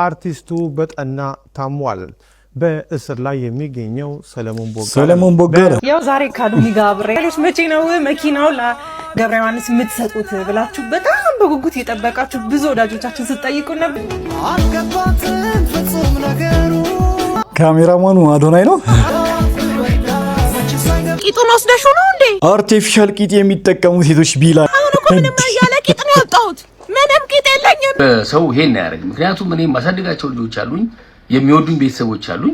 አርቲስቱ በጠና ታሟል። በእስር ላይ የሚገኘው ሰለሞን ቦጋለ ያው ዛሬ ካሉኒ ጋር አብሬያለሁ። መቼ ነው መኪናው ለገብረ ዮሐንስ የምትሰጡት ብላችሁ በጣም በጉጉት የጠበቃችሁ ብዙ ወዳጆቻችን ስትጠይቁ ነበር። አልገባትም ፍጹም ነገሩ። ካሜራማኑ አዶናይ ነው። ቂጡን ወስደሽ ነው እንዴ? አርቲፊሻል ቂጥ የሚጠቀሙ ሴቶች ቢላ አሁን እኮ ምንም ያለ ቂጥ ነው ያወጣሁት። ምንም ቂጥ የለኝም። ሰው ይሄን ያደርግ። ምክንያቱም እኔ ማሳደጋቸው ልጆች አሉኝ፣ የሚወዱኝ ቤተሰቦች አሉኝ።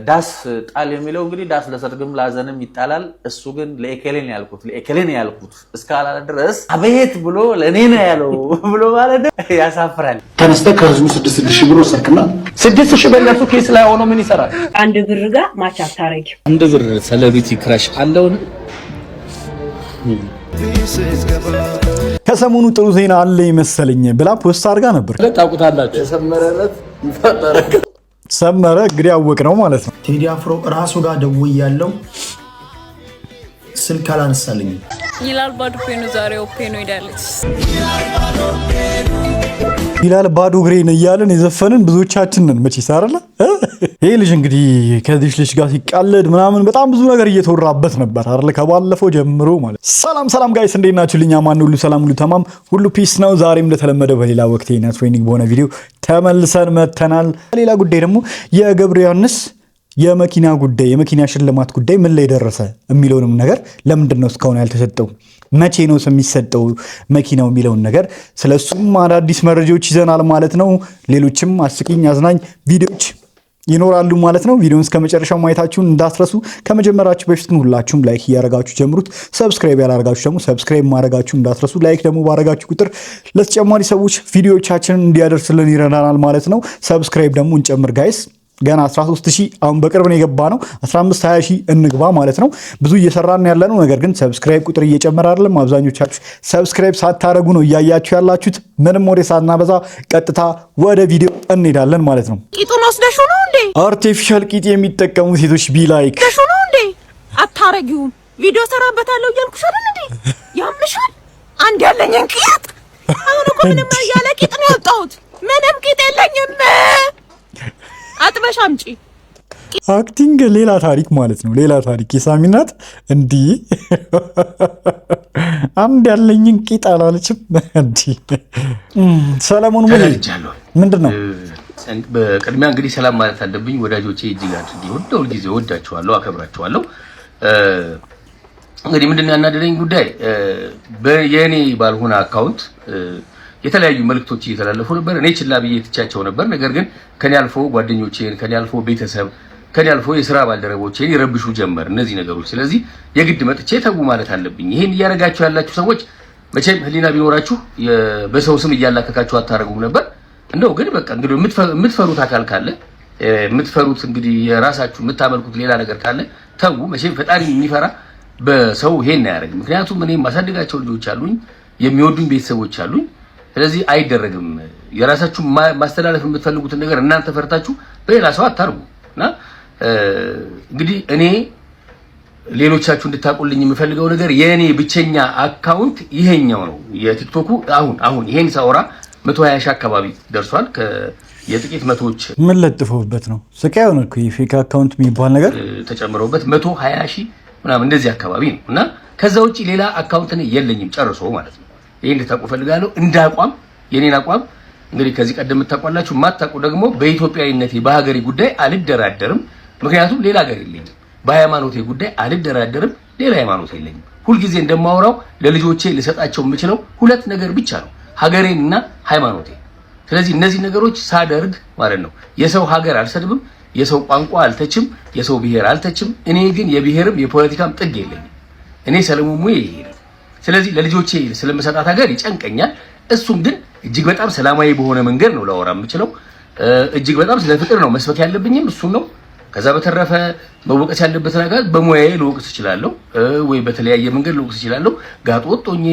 ዳስ ጣል የሚለው እንግዲህ ዳስ ለሰርግም ለሐዘንም ይጣላል። እሱ ግን ለኤኬሌን ያልኩት እስካላለ ድረስ አቤት ብሎ ለኔ ነው ያለው ብሎ ማለት ያሳፍራል። ተነስተ ከህዝቡ 6,000 ብር ወሰድክና 6,000 በእነሱ ኬስ ላይ ሆኖ ምን ይሰራል? አንድ ብር ጋር ማች አታረጊ። አንድ ብር ሴሌብሪቲ ክራሽ አለውን? ከሰሞኑ ጥሩ ዜና አለ ይመስለኝ ብላ ፖስት አድርጋ ነበር። ታውቁታላችሁ። ሰመረ እንግዲህ ያወቅ ነው ማለት ነው። ቴዲ አፍሮ ራሱ ጋር ደውያለሁ፣ ስልክ አላነሳልኝም ይላል። ባዶ ፔኑ ዛሬ ኦፔኑ ሄዳለች ይላል። ባዶ ግሬን እያለን የዘፈንን ብዙዎቻችን ነን መቼስ አይደለ? ይሄ ልጅ እንግዲህ ከዚህ ልጅ ጋር ሲቃለድ ምናምን በጣም ብዙ ነገር እየተወራበት ነበር አይደለ? ከባለፈው ጀምሮ ማለት። ሰላም ጋይስ እንዴት ናችሁ? ልኛ ማን ሁሉ ሰላም ሁሉ ተማም ሁሉ ፒስ ነው። ዛሬም እንደተለመደው በሌላ ወቅቴና ትሬኒንግ በሆነ ቪዲዮ ተመልሰን መተናል። ሌላ ጉዳይ ደግሞ የገብረ ዮሐንስ የመኪና ጉዳይ የመኪና ሽልማት ጉዳይ ምን ላይ ደረሰ የሚለውንም ነገር ለምንድን ነው እስካሁን ያልተሰጠው፣ መቼ ነው የሚሰጠው መኪናው የሚለውን ነገር ስለሱም አዳዲስ መረጃዎች ይዘናል ማለት ነው። ሌሎችም አስቂኝ አዝናኝ ቪዲዮዎች ይኖራሉ ማለት ነው። ቪዲዮውን እስከ መጨረሻው ማየታችሁን እንዳትረሱ። ከመጀመራችሁ በፊት ግን ሁላችሁም ላይክ እያደረጋችሁ ጀምሩት። ሰብስክራይብ ያላደረጋችሁ ደግሞ ሰብስክራይብ ማድረጋችሁ እንዳትረሱ። ላይክ ደግሞ ባደረጋችሁ ቁጥር ለተጨማሪ ሰዎች ቪዲዮዎቻችንን እንዲያደርስልን ይረዳናል ማለት ነው። ሰብስክራይብ ደግሞ እንጨምር ጋይስ። ገና 13,000 አሁን በቅርብ ነው የገባ ነው። 15-20,000 እንግባ ማለት ነው። ብዙ እየሰራን ያለ ነው። ነገር ግን ሰብስክራይብ ቁጥር እየጨመረ አይደለም። አብዛኞቻችሁ ሰብስክራይብ ሳታረጉ ነው እያያችሁ ያላችሁት። ምንም ወሬ ሳናበዛ ቀጥታ ወደ ቪዲዮ እንሄዳለን ማለት ነው። ቂጡን ወስደሽ ነው እንዴ? አርቲፊሻል ቂጥ የሚጠቀሙ ሴቶች ቢላይክ ደሽ ነው እንዴ? አታረጊውም። ቪዲዮ ሰራበታለሁ እያልኩሽ አይደል እንዴ? ያምሻል። አንድ ያለኝን ቂጥ አሁን እኮ ምንም ያለ ቂጥ ነው ያወጣሁት። ምንም ቂጥ የለኝም። አጥበሽ አምጪ። አክቲንግ ሌላ ታሪክ ማለት ነው። ሌላ ታሪክ የሳሚናት እንዲህ አንድ ያለኝን ቂጥ አላለችም። እንዲህ ሰለሞን ምንድን ነው? በቅድሚያ እንግዲህ ሰላም ማለት አለብኝ ወዳጆቼ፣ እጅግ አድርጌ ሁል ጊዜ ወዳችኋለሁ፣ አከብራችኋለሁ። እንግዲህ ምንድን ነው ያናደደኝ ጉዳይ የኔ ባልሆነ አካውንት የተለያዩ መልእክቶች እየተላለፉ ነበር። እኔ ችላ ብዬ ትቻቸው ነበር። ነገር ግን ከኔ አልፎ ጓደኞቼን፣ ከኔ አልፎ ቤተሰብ፣ ከኔ አልፎ የሥራ ባልደረቦቼን ይረብሹ ጀመር እነዚህ ነገሮች። ስለዚህ የግድ መጥቼ ተው ማለት አለብኝ። ይሄን እያረጋችሁ ያላችሁ ሰዎች መቼም ህሊና ቢኖራችሁ በሰው ስም እያላከካችሁ አታረጉም ነበር። እንደው ግን በቃ እንግዲህ የምትፈሩት አካል ካለ የምትፈሩት እንግዲህ የራሳችሁ የምታመልኩት ሌላ ነገር ካለ ተው። መቼም ፈጣሪ የሚፈራ በሰው ይሄን ያደርግ። ምክንያቱም እኔ ማሳደጋቸው ልጆች አሉኝ፣ የሚወዱኝ ቤተሰቦች አሉኝ። ስለዚህ አይደረግም። የራሳችሁ ማስተላለፍ የምትፈልጉትን ነገር እናንተ ፈርታችሁ በሌላ ሰው አታርጉ። እና እንግዲህ እኔ ሌሎቻችሁ እንድታቁልኝ የምፈልገው ነገር የኔ ብቸኛ አካውንት ይሄኛው ነው። የቲክቶኩ አሁን ይሄን ሳወራ 120,000 አካባቢ ደርሷል። የጥቂት መቶዎች ምን ለጥፈውበት ነው ስቃይ ሆነ እኮ የፌክ አካውንት የሚባል ነገር ተጨምረውበት 120,000 ምናምን እንደዚህ አካባቢ ነው። እና ከዛ ውጪ ሌላ አካውንት የለኝም ጨርሶ ማለት ነው። ይሄን እንድታውቁ ፈልጋለሁ። እንደ አቋም የኔን አቋም እንግዲህ ከዚህ ቀደም የምታውቋላችሁ፣ የማታውቁ ደግሞ በኢትዮጵያዊነቴ በሀገሬ ጉዳይ አልደራደርም። ምክንያቱም ሌላ ሀገር የለኝም። በሃይማኖቴ ጉዳይ አልደራደርም። ሌላ ሃይማኖት የለኝም። ሁልጊዜ እንደማወራው ለልጆቼ ልሰጣቸው የምችለው ሁለት ነገር ብቻ ነው፣ ሀገሬንና ሃይማኖቴ። ስለዚህ እነዚህ ነገሮች ሳደርግ ማለት ነው የሰው ሀገር አልሰድብም፣ የሰው ቋንቋ አልተችም፣ የሰው ብሔር አልተችም። እኔ ግን የብሔርም የፖለቲካም ጥግ የለኝም። እኔ ሰለሞን ሙዬ ይሄ። ስለዚህ ለልጆቼ ስለምሰጣት ሀገር ይጨንቀኛል። እሱም ግን እጅግ በጣም ሰላማዊ በሆነ መንገድ ነው ላወራ የምችለው። እጅግ በጣም ስለ ፍቅር ነው መስበክ ያለብኝም እሱን ነው። ከዛ በተረፈ መወቀስ ያለበት ነገር በሙያዬ ልወቅስ እችላለሁ፣ ወይ በተለያየ መንገድ ልወቅስ እችላለሁ። ጋጥ ወጥ ሆኜ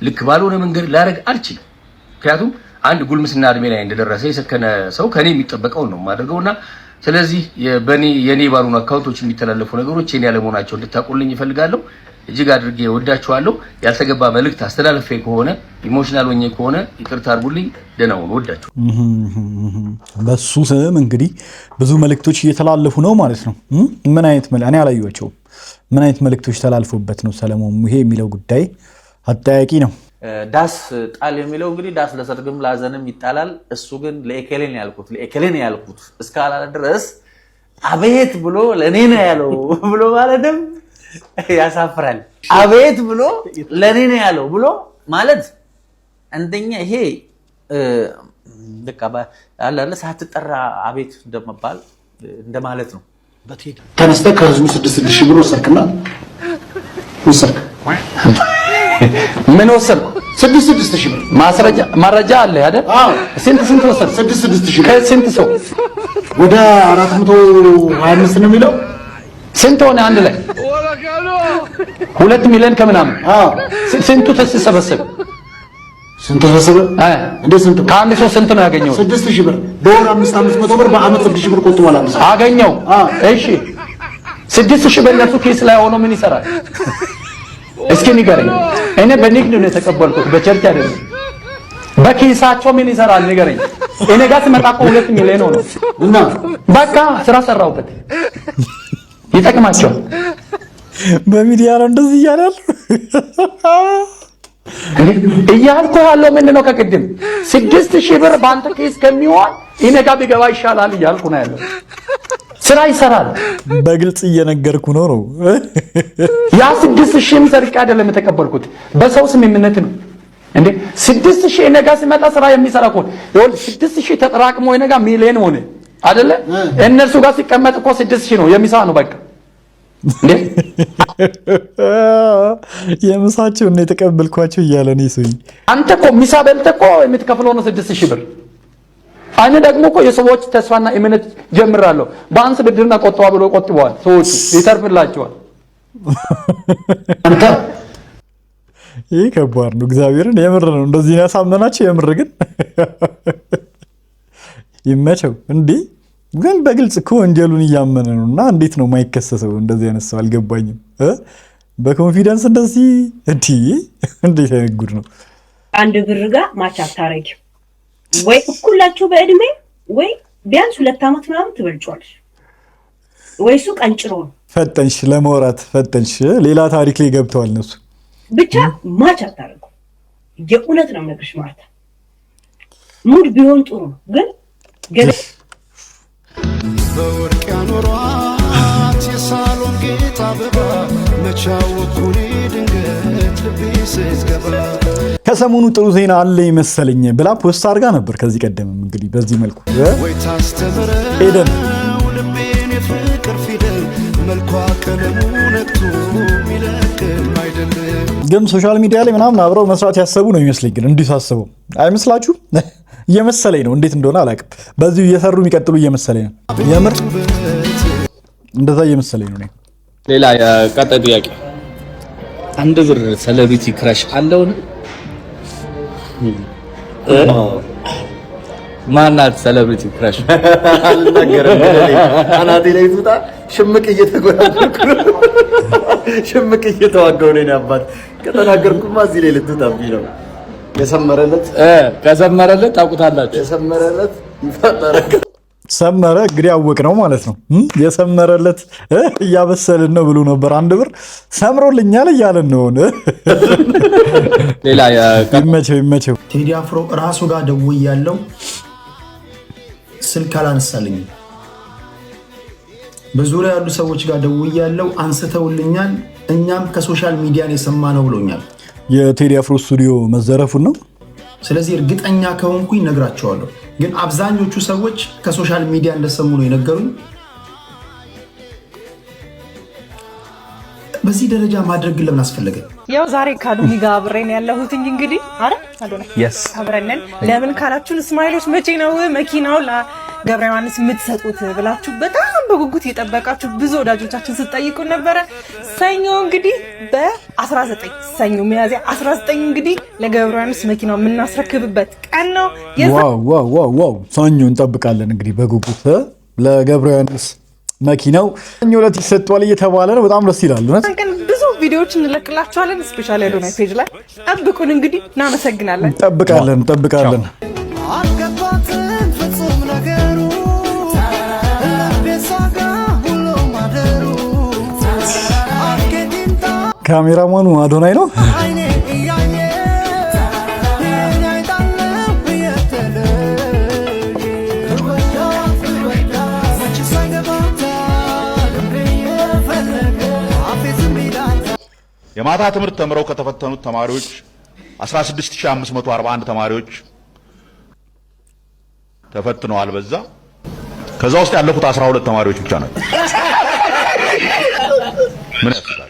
ልክ ባልሆነ መንገድ ላደርግ አልችልም። ምክንያቱም አንድ ጉልምስና እድሜ ላይ እንደደረሰ የሰከነ ሰው ከኔ የሚጠበቀውን ነው የማደርገውና ስለዚህ የኔ ባልሆኑ አካውንቶች የሚተላለፉ ነገሮች የኔ ያለመሆናቸው እንድታቁልኝ ይፈልጋለሁ። እጅግ አድርጌ ወዳችኋለሁ። ያልተገባ መልእክት አስተላልፌ ከሆነ ኢሞሽናል ሆኜ ከሆነ ይቅርታ አድርጉልኝ። ደህና ሁኑ። ወዳችሁ በሱ ስም እንግዲህ ብዙ መልእክቶች እየተላለፉ ነው ማለት ነው። ምን አይነት እኔ አላየኋቸውም። ምን አይነት መልእክቶች ተላልፎበት ነው ሰለሞን ሙሄ የሚለው ጉዳይ አጠያቂ ነው። ዳስ ጣል የሚለው እንግዲህ ዳስ ለሰርግም ላዘንም ይጣላል። እሱ ግን ለኤኬሌን ያልኩት እስካላለ ድረስ አቤት ብሎ ለኔ ነው ያለው ብሎ ማለትም ያሳፍራል። አቤት ብሎ ለኔ ነው ያለው ብሎ ማለት አንደኛ ይሄ በቃ አላለ ሳትጠራ አቤት እንደመባል እንደማለት ነው። ተነስተህ ከህዝቡ 6,000 ብር ወሰድክና ወሰድክ። ምን ወሰድኩ? 6,000 ብር ማስረጃ አለ አይደል? ስንት ወሰድኩ? 6,000 ብር ከስንት ሰው? ወደ 425 ነው የሚለው። ስንት ሆነ አንድ ላይ? 2 ሚሊዮን ከምናምን። ስንቱ ተሰበሰበ? ስንት ተሰበሰበ? እንደ ስንት ከአንድ ሰው ስንት ነው ያገኘው? 6,000 ብር በወር 500 ብር በአመት 6,000 ብር ቆጥቧል። አገኘው። እሺ 6,000 ብር ለሱ ኬስ ላይ ሆኖ ምን ይሰራል? እስኪ ንገረኝ። እኔ በንግድ ነው የተቀበልኩት፣ በቸርች አይደለም። በኪሳቸው ምን ይሰራል ንገረኝ። እኔ ጋር ስመጣ እኮ 2 ሚሊዮን ነው እና በቃ ስራ ሰራውበት። ይጠቅማቸዋል። በሚዲያ ነው እንደዚህ እያላል እያልኩ ያለው ምንድን ነው? ከቅድም 6,000 ብር በአንተ ኬስ ከሚሆን እኔ ጋር ቢገባ ይሻላል እያልኩ ነው ያለው። ስራ ይሰራል። በግልጽ እየነገርኩ ነው። ያ 6,000 ሰርቄ አይደለም የተቀበልኩት፣ በሰው ስምምነት ነው እንዴ። 6,000 እኔ ጋር ሲመጣ ስራ የሚሰራ እኮ ይኸውልህ፣ 6,000 ተጠራቅሞ እኔ ጋር ሚሊዮን ሆነ አይደለ? እነርሱ ጋር ሲቀመጥ እኮ 6,000 ነው የሚሳ ነው በቃ እንዴ። የምሳቸውን ነው የተቀበልኳቸው እያለ ነው ሰው። አንተ እኮ ሚሳ በልተህ እኮ የምትከፍለው ነው 6,000 ብር። እኔ ደግሞ እኮ የሰዎች ተስፋና እምነት ጀምራለሁ። ባንስ ብድርና ቆጥባ ብሎ ቆጥበዋል ሰዎች፣ ይተርፍላቸዋል። አንተ ይሄ ከባድ ነው። እግዚአብሔርን የምር ነው እንደዚህ ያሳመናቸው። የምር ግን ይመቸው እንዴ። ግን በግልጽ እኮ ወንጀሉን እያመነ ነው እና እንዴት ነው የማይከሰሰው? እንደዚህ አይነት ሰው አልገባኝም። በኮንፊደንስ እንደዚህ እንዴት አይነት ጉድ ነው? አንድ ብር ጋር ማች አታረጊው ወይ እኩላችሁ በእድሜ ወይ ቢያንስ 2 ዓመት ምናምን ትበልጫለሽ ወይ እሱ ቀንጭሮ ነው። ፈጠንሽ ለማውራት ፈጠንሽ። ሌላ ታሪክ ላይ ገብተዋል እነሱ። ብቻ ማች አታረጉ። የእውነት ነው የምነግርሽ ማለት ሙድ ቢሆን ጥሩ ነው ግን በወርቅ ያኖሯት የሳሎን ጌጥ አበባ መቻወኩኔ ድንገት ልቤ ስትገባ ከሰሞኑ ጥሩ ዜና አለ ይመስለኝ ብላ ፖስት አድርጋ ነበር። ከዚህ ቀደምም እንግዲህ በዚህ መልኩ ወይ ታስተምረው ሄደን ልቤን የፍቅር ፊደል መልኳ ቀለሙ ነክቶ ሚለቅም አይደለም። ግን ሶሻል ሚዲያ ላይ ምናምን አብረው መስራት ያሰቡ ነው ይመስለኝ። ግን እንዲሁ ሳስበው አይመስላችሁ? እየመሰለኝ ነው። እንዴት እንደሆነ አላውቅም። በዚሁ እየሰሩ የሚቀጥሉ እየመሰለኝ ነው። የምር እንደዛ እየመሰለኝ ነው። ሌላ የቀጣይ ጥያቄ፣ አንድ ብር ሴሌብሪቲ ክራሽ አለውን? ማናት ሴሌብሪቲ ክራሽ? አልናገርም። አናቴ ላይ ትውጣ። ሽምቅ እየተጎራጎርኩ ነው። ሽምቅ እየተዋጋሁ ነው። አባት ከተናገርኩማ እዚህ ላይ ልትውጣብኝ ነው። ከሰመረለት ታውቁታላችሁ። የሰመረለት ይፈጠራል። ሰመረ እንግዲህ አወቅ ነው ማለት ነው። የሰመረለት እያበሰልን ነው ብሎ ነበር። አንድ ብር ሰምሮልኛል እያለን ነው። ሌላ ይመቸው። ቴዲ አፍሮ ራሱ ጋር ደውያለሁ፣ ስልክ አላነሳልኝም። በዙሪያ ያሉ ሰዎች ጋር ደውያለሁ፣ አንስተውልኛል። እኛም ከሶሻል ሚዲያ የሰማ ነው ብሎኛል። የቴዲ አፍሮ ስቱዲዮ መዘረፉን ነው። ስለዚህ እርግጠኛ ከሆንኩኝ ነግራቸዋለሁ። ግን አብዛኞቹ ሰዎች ከሶሻል ሚዲያ እንደሰሙ ነው የነገሩኝ። በዚህ ደረጃ ማድረግ ለምን አስፈለገ? ያው ዛሬ ካዱኒ ጋር አብረን ያለሁት እንግዲህ አረ አዶና አብረን ለምን ካላችሁን እስማኤሎች መቼ ነው መኪናው ለገብረ ዮሐንስ የምትሰጡት ብላችሁ በጣም በጉጉት የጠበቃችሁ ብዙ ወዳጆቻችን ስትጠይቁ ነበረ። ሰኞ እንግዲህ በ19 ሰኞ ሚያዝያ 19 እንግዲህ ለገብረ ዮሐንስ መኪናው የምናስረክብበት ቀን ነው። ዋው ሰኞ እንጠብቃለን እንግዲህ በጉጉት ለገብረ ዮሐንስ መኪናው ሰኞ ዕለት ይሰጧል እየተባለ ነው። በጣም ደስ ይላል። ቪዲዮዎች እንለቅላችኋለን ስፔሻሊ አዶናይ ፔጅ ላይ ጠብቁን። እንግዲህ እናመሰግናለን። እንጠብቃለን። አልገባትም ፍጹም ነገሩ ቤሳጋ ሁሉ ማደሩ አርጌዲንታ ካሜራማኑ አዶናይ ነው። አይኔ እያየ አይጣለም እየተለ መች ሳይገባታ ልቤ የፈለገ አፌዝም ይላል። የማታ ትምህርት ተምረው ከተፈተኑት ተማሪዎች 16541 ተማሪዎች ተፈትነዋል። ከዛ ውስጥ ያለፉት 12 ተማሪዎች ብቻ ናቸው። ምን ያስፈልጋል?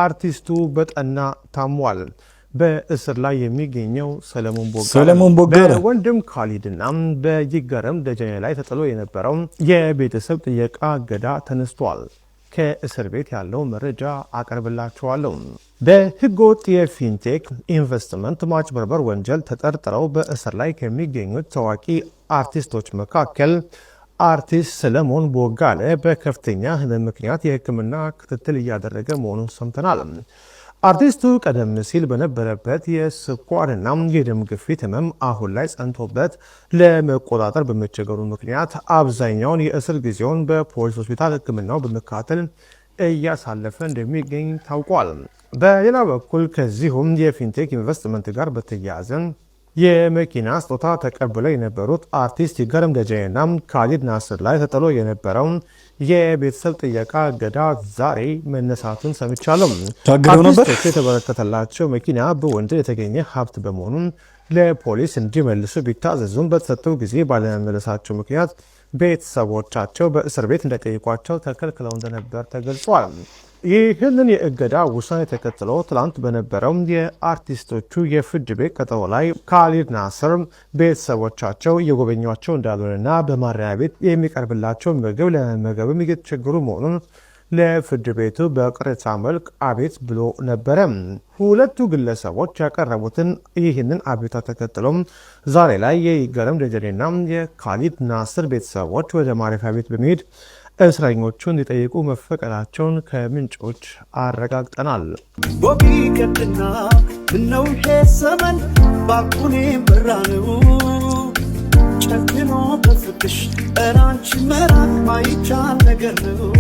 አርቲስቱ በጠና ታሟል። በእስር ላይ የሚገኘው ሰለሞን ቦጋለ በወንድም ካሊድና በይገረም ደጀኔ ላይ ተጥሎ የነበረው የቤተሰብ ጥየቃ እገዳ ተነስቷል። ከእስር ቤት ያለው መረጃ አቀርብላችኋለሁ። በህገወጥ የፊንቴክ ኢንቨስትመንት ማጭበርበር ወንጀል ተጠርጥረው በእስር ላይ ከሚገኙት ታዋቂ አርቲስቶች መካከል አርቲስት ሰለሞን ቦጋለ በከፍተኛ ህመም ምክንያት የሕክምና ክትትል እያደረገ መሆኑን ሰምተናል። አርቲስቱ ቀደም ሲል በነበረበት የስኳርና የደም ግፊት ህመም አሁን ላይ ጸንቶበት ለመቆጣጠር በመቸገሩ ምክንያት አብዛኛውን የእስር ጊዜውን በፖሊስ ሆስፒታል ሕክምናው በመካተል እያሳለፈ እንደሚገኝ ታውቋል። በሌላ በኩል ከዚሁም የፊንቴክ ኢንቨስትመንት ጋር በተያያዘ የመኪና ስጦታ ተቀብለው የነበሩት አርቲስት ይገረም ደጀኔና ካሊድ ናስር ላይ ተጥሎ የነበረው የቤተሰብ ጥየቃ እገዳ ዛሬ መነሳቱን ሰምቻለሁ። አርቲስቶቹ የተበረከተላቸው መኪና በወንጀል የተገኘ ሀብት በመሆኑ ለፖሊስ እንዲመልሱ ቢታዘዙም በተሰጠው ጊዜ ባለመመለሳቸው ምክንያት ቤተሰቦቻቸው በእስር ቤት እንደጠየቋቸው ተከልክለው እንደነበር ተገልጿል። ይህንን የእገዳ ውሳኔ ተከትሎ ትላንት በነበረው የአርቲስቶቹ የፍርድ ቤት ቀጠሮ ላይ ካሊድ ናስር ቤተሰቦቻቸው እየጎበኟቸው እንዳልሆነና በማረሚያ ቤት የሚቀርብላቸው ምግብ ለመመገብም እየተቸገሩ መሆኑን ለፍርድ ቤቱ በቅሬታ መልክ አቤት ብሎ ነበረ። ሁለቱ ግለሰቦች ያቀረቡትን ይህንን አቤቱታ ተከትሎም ዛሬ ላይ የይገረም ደጀኔና የካሊድ ናስር ቤተሰቦች ወደ ማረፊያ ቤት በመሄድ እስረኞቹ እንዲጠይቁ መፈቀዳቸውን ከምንጮች አረጋግጠናል። ቦቢ ቀጥና ምነው ዘመን ባኩኔ በራነው ጨክኖ በፍቅሽ እራንቺ መራቅ ማይቻል ነገር ነው።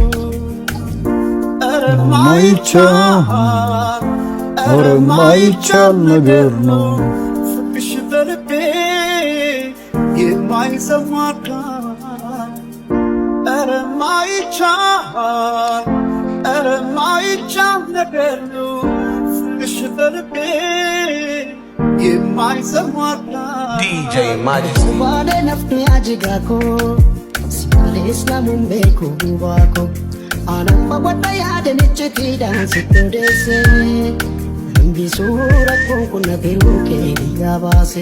ማይቻል ነገር ነው። ፍቅሽ በልቤ የማይሰማካ ማይቻል ነገር ነው። ፍቅሽ በልቤ የማይሰማካ ዲጄ ማጂክ ባለ ነፍቶ ያጅጋኮ ሲሌስ ለሙን ቤኩ ባኮ አናማ ወጣ ያደነች ኪዳን ስትደስ እንዲሱረ ኮንኩነ ቢሩኬ ያባሴ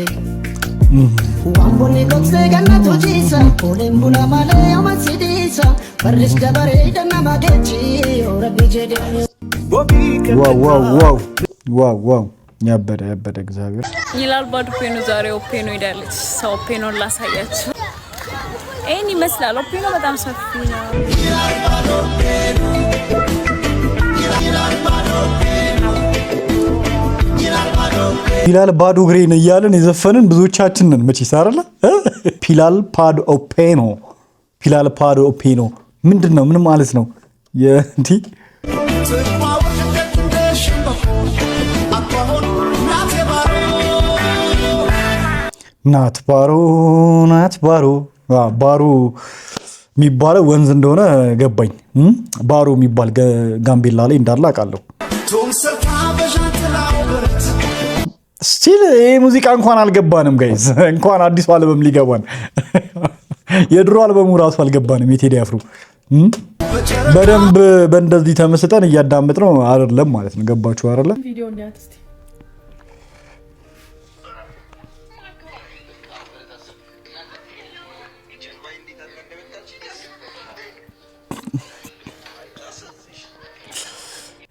ዋምቦኔ ኮክሴ ገነቶ ጂሳ ኮሌም ቡላ ማለ ያማሲዲሳ በርሽ ገበሬ ደና ማገቺ ኦረቢ ጀደ ዋው ያበደ እግዚአብሔር ይላል። ባዶ ፔኑ ዛሬ ኦፔኖ ሄዳለች። ሰው ኦፔኖን ላሳያችሁ። ይሄን ይመስላል። ኦፔኖ በጣም ሰፊ ነው። ፒላል ባዶ እግሬን እያለን የዘፈንን ብዙዎቻችን ነን መቼስ አይደለ? ፒላል ፓዶ ኦፔኖ ምንድን ነው? ምን ማለት ነው? ናት ባሮ ባሮ የሚባለው ወንዝ እንደሆነ ገባኝ። ባሮ የሚባል ጋምቤላ ላይ እንዳለ አውቃለሁ። ስቲል ይሄ ሙዚቃ እንኳን አልገባንም ጋይዝ፣ እንኳን አዲሱ አልበም ሊገባን የድሮ አልበሙ ራሱ አልገባንም። የቴዲ አፍሮ በደንብ በእንደዚህ ተመስጠን እያዳመጥ ነው አይደለም ማለት ነው። ገባችሁ አይደለም?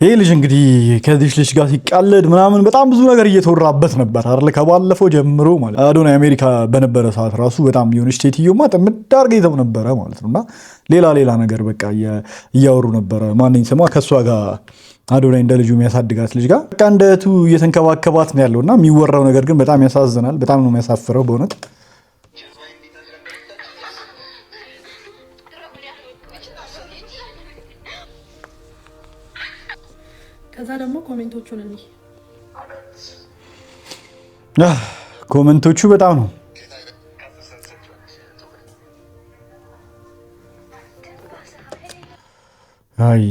ይሄ ልጅ እንግዲህ ከዚህ ልጅ ጋር ሲቃለድ ምናምን በጣም ብዙ ነገር እየተወራበት ነበር አይደል? ከባለፈው ጀምሮ ማለት አዶናይ አሜሪካ በነበረ ሰዓት ራሱ በጣም የሆነች ሴትዮማ ጥምዳር ገይተው ነበረ ማለት ነውና ሌላ ነገር በቃ እያወሩ ነበረ። ማንኝ ስሟ ከሷ ጋር አዶናይ እንደ ልጁ የሚያሳድጋት ልጅ ጋር በቃ እንደ እህቱ እየተንከባከባት ነው ያለውና የሚወራው ነገር ግን በጣም ያሳዝናል። በጣም ነው የሚያሳፍረው በእውነት። ከዛ ደግሞ ኮሜንቶቹን እንይ። ኮሜንቶቹ በጣም ነው አይ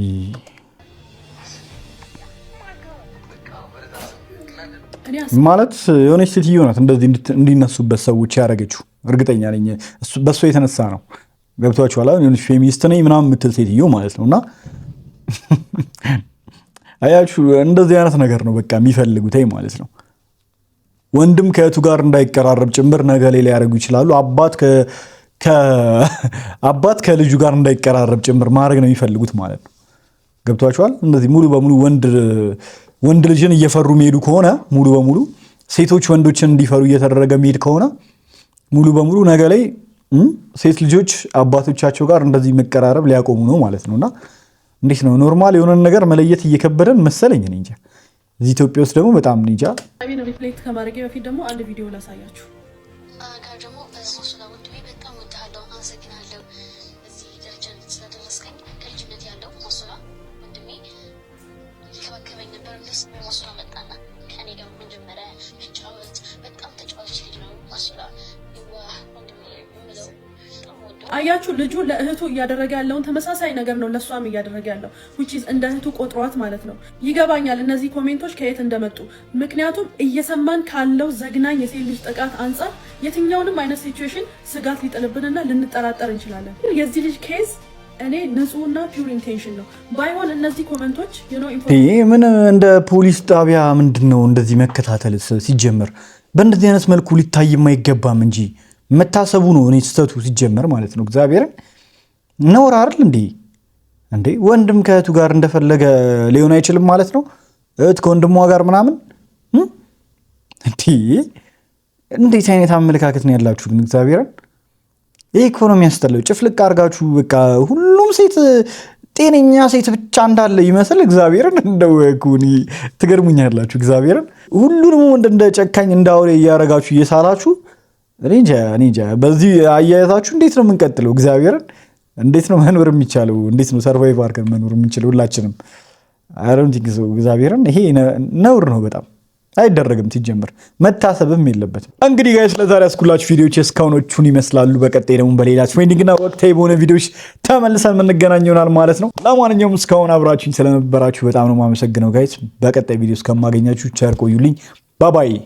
ማለት የሆነች ሴትዮ ናት እንደዚህ እንዲነሱበት ሰዎች ያደረገችው። እርግጠኛ ነኝ በእሷ የተነሳ ነው። ገብቷችኋል? የሆነች ፌሚኒስት ነኝ ምናምን የምትል ሴትዮ ማለት ነውና አያችሁ እንደዚህ አይነት ነገር ነው በቃ የሚፈልጉት ማለት ነው። ወንድም ከእህቱ ጋር እንዳይቀራረብ ጭምር ነገ ላይ ያደርጉ ይችላሉ። አባት ከልጁ ጋር እንዳይቀራረብ ጭምር ማድረግ ነው የሚፈልጉት ማለት ነው። ገብቷችኋል? እንደዚህ ሙሉ በሙሉ ወንድ ልጅን እየፈሩ የሚሄዱ ከሆነ ሙሉ በሙሉ ሴቶች ወንዶችን እንዲፈሩ እየተደረገ የሚሄድ ከሆነ ሙሉ በሙሉ ነገ ላይ ሴት ልጆች አባቶቻቸው ጋር እንደዚህ መቀራረብ ሊያቆሙ ነው ማለት ነውና እንዴት ነው ኖርማል የሆነ ነገር መለየት እየከበደን መሰለኝ። እንጃ እዚህ ኢትዮጵያ ውስጥ ደግሞ በጣም እንጃ። አቤት ሪፍሌክት ከማድረጌ በፊት ደግሞ አንድ ቪዲዮ ላሳያችሁ። አያችሁ ልጁ ለእህቱ እያደረገ ያለውን ተመሳሳይ ነገር ነው ለሷም እያደረገ ያለው which is እንደ እህቱ ቆጥሯት ማለት ነው። ይገባኛል እነዚህ ኮሜንቶች ከየት እንደመጡ። ምክንያቱም እየሰማን ካለው ዘግናኝ የሴት ልጅ ጥቃት አንጻር የትኛውንም አይነት ሲቹዌሽን ስጋት ሊጥልብንና ልንጠራጠር እንችላለን። የዚህ ልጅ ኬዝ እኔ ንጹህና ፒውር ኢንቴንሽን ነው። ባይሆን እነዚህ ኮሜንቶች ምን እንደ ፖሊስ ጣቢያ ምንድነው እንደዚህ መከታተል ሲጀመር በእንደዚህ አይነት መልኩ ሊታይም አይገባም እንጂ መታሰቡ ነው እኔ ስተቱ ሲጀመር ማለት ነው። እግዚአብሔርን ነውር አይደል እንዴ? ወንድም ከእህቱ ጋር እንደፈለገ ሊሆን አይችልም ማለት ነው። እህት ከወንድሟ ጋር ምናምን እንዴት አይነት አመለካከት ነው ያላችሁ ግን? እግዚአብሔርን ይሄ ኢኮኖሚ ያስጠላው ጭፍልቅ አድርጋችሁ በቃ ሁሉም ሴት ጤነኛ ሴት ብቻ እንዳለ ይመስል እግዚአብሔርን እንደው ኩኒ ትገርሙኛላችሁ። እግዚአብሔርን ሁሉንም ወንድ እንደ ጨካኝ እንዳውሬ እያረጋችሁ እየሳላችሁ እኔ እንጃ በዚህ አያያዛችሁ እንዴት ነው የምንቀጥለው? እግዚአብሔርን እንዴት ነው መኖር የሚቻለው? እንዴት ነው ሰርቫይቭ አድርገን መኖር የምንችለው? ሁላችንም አረም ትግዘው እግዚአብሔርን ይሄ ነውር ነው በጣም አይደረግም። ሲጀምር መታሰብም የለበትም። እንግዲህ ጋይስ ለዛሬ ያስኩላችሁ ቪዲዮዎች እስካሁኖቹን ይመስላሉ። በቀጣይ ደግሞ በሌላ ትሬንዲንግና ወቅታዊ በሆነ ቪዲዮዎች ተመልሰን የምንገናኝ ይሆናል ማለት ነው። ለማንኛውም እስካሁን አብራችሁኝ ስለነበራችሁ በጣም ነው የማመሰግነው ጋይስ። በቀጣይ ቪዲዮ እስከማገኛችሁ ቸር ቆዩልኝ። ባባይ